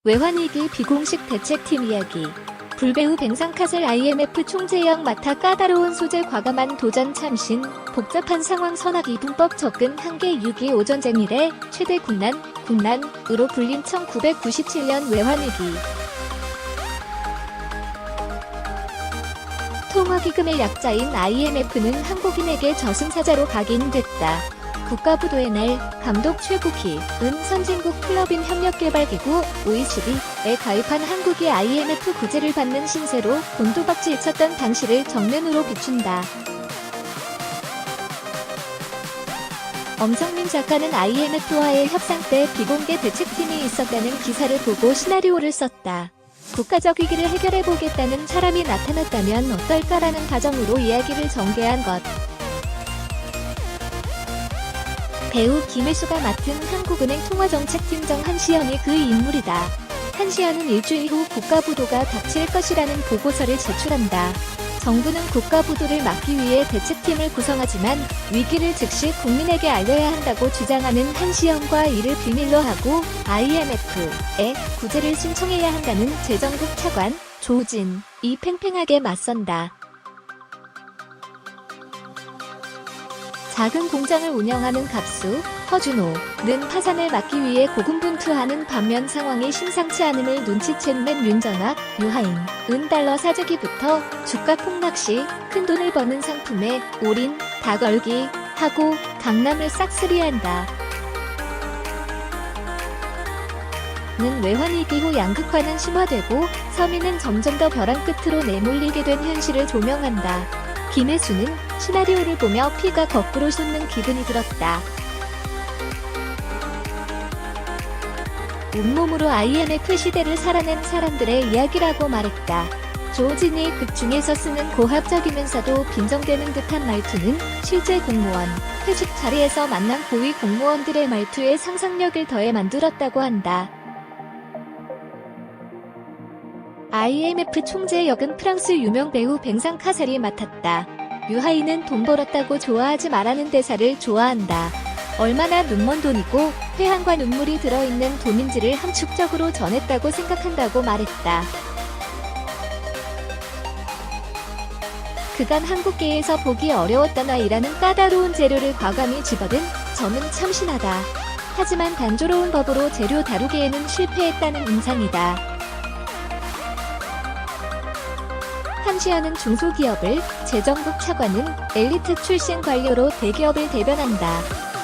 외환위기 비공식 대책팀 이야기. 불배우 뱅상카셀 IMF 총재역 맡아 까다로운 소재 과감한 도전 참신, 복잡한 상황 선악 이분법 접근 한계 6.25 전쟁 이래 최대 국난으로 불린 1997년 외환위기. 통화기금의 약자인 IMF는 한국인에게 저승사자로 각인됐다. 국가부도의 날, 감독 최국희, 은 선진국 클럽인 협력개발기구 OECD에 가입한 한국이 IMF 구제를 받는 신세로 곤두박질 쳤던 당시를 정면으로 비춘다. 엄성민 작가는 IMF와의 협상 때 비공개 대책팀이 있었다는 기사를 보고 시나리오를 썼다. 국가적 위기를 해결해보겠다는 사람이 나타났다면 어떨까라는 가정으로 이야기를 전개한 것. 배우 김혜수가 맡은 한국은행 통화정책팀장 한시연이 그 인물이다. 한시연은 일주일 후 국가부도가 닥칠 것이라는 보고서를 제출한다. 정부는 국가부도를 막기 위해 대책팀을 구성하지만 위기를 즉시 국민에게 알려야 한다고 주장하는 한시연과 이를 비밀로 하고 IMF에 구제를 신청해야 한다는 재정국 차관 조진이 팽팽하게 맞선다. 작은 공장을 운영하는 갑수, 허준호는 파산을 막기 위해 고군분투하는 반면 상황이 심상치 않음을 눈치챈 맨 윤전학, 유하인, 달러 사재기부터 주가 폭락 시 큰돈을 버는 상품에 올인, 다 걸기 하고 강남을 싹쓸이한다. 는 외환위기 후 양극화는 심화되고 서민은 점점 더 벼랑 끝으로 내몰리게 된 현실을 조명한다. 김혜수는 시나리오를 보며 피가 거꾸로 솟는 기분이 들었다. 온몸으로 IMF 시대를 살아낸 사람들의 이야기라고 말했다. 조진이 극 중에서 쓰는 고학적이면서도 빈정대는 듯한 말투는 실제 공무원, 회식 자리에서 만난 고위 공무원들의 말투에 상상력을 더해 만들었다고 한다. IMF 총재 역은 프랑스 유명 배우 뱅상카셀이 맡았다. 유하인은 돈 벌었다고 좋아하지 말라는 대사를 좋아한다. 얼마나 눈먼 돈이고 회한과 눈물이 들어있는 돈인지를 함축적으로 전했다고 생각한다고 말했다. 그간 한국계에서 보기 어려웠던 Y라는 까다로운 재료를 과감히 집어든 점은 참신하다. 하지만 단조로운 법으로 재료 다루기에는 실패했다는 인상이다. 한시연은 중소기업을, 재정국 차관은 엘리트 출신 관료로 대기업을 대변한다.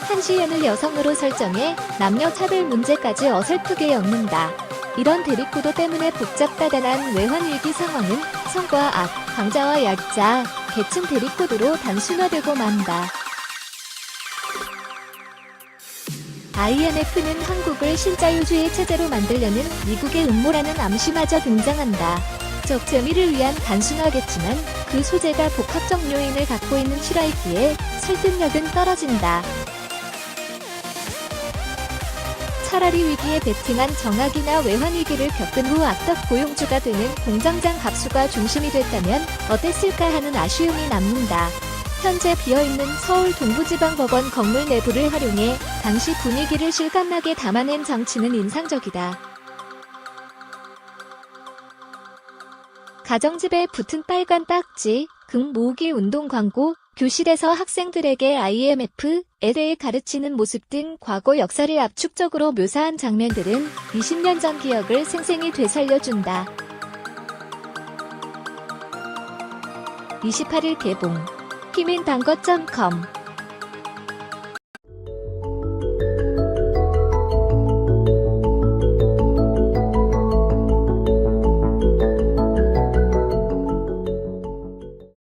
한시연을 여성으로 설정해 남녀 차별 문제까지 어설프게 엮는다. 이런 대립구도 때문에 복잡다단한 외환위기 상황은 성과 악, 강자와 약자, 계층 대립구도로 단순화되고 만다. IMF는 한국을 신자유주의 체제로 만들려는 미국의 음모라는 암시마저 등장한다. 재미를 위한 단순화겠지만 그 소재가 복합적 요인을 갖고 있는 실화이기에 설득력은 떨어진다. 차라리 위기에 베팅한 정학이나 외환위기를 겪은 후 악덕 고용주가 되는 공장장 갑수가 중심이 됐다면 어땠을까 하는 아쉬움이 남는다. 현재 비어있는 서울 동부지방법원 건물 내부를 활용해 당시 분위기를 실감나게 담아낸 장치는 인상적이다. 가정집에 붙은 빨간 딱지, 금 모으기 운동 광고, 교실에서 학생들에게 IMF에 대해 가르치는 모습 등 과거 역사를 압축적으로 묘사한 장면들은 20년 전 기억을 생생히 되살려준다. 28일 개봉. 희민단거.com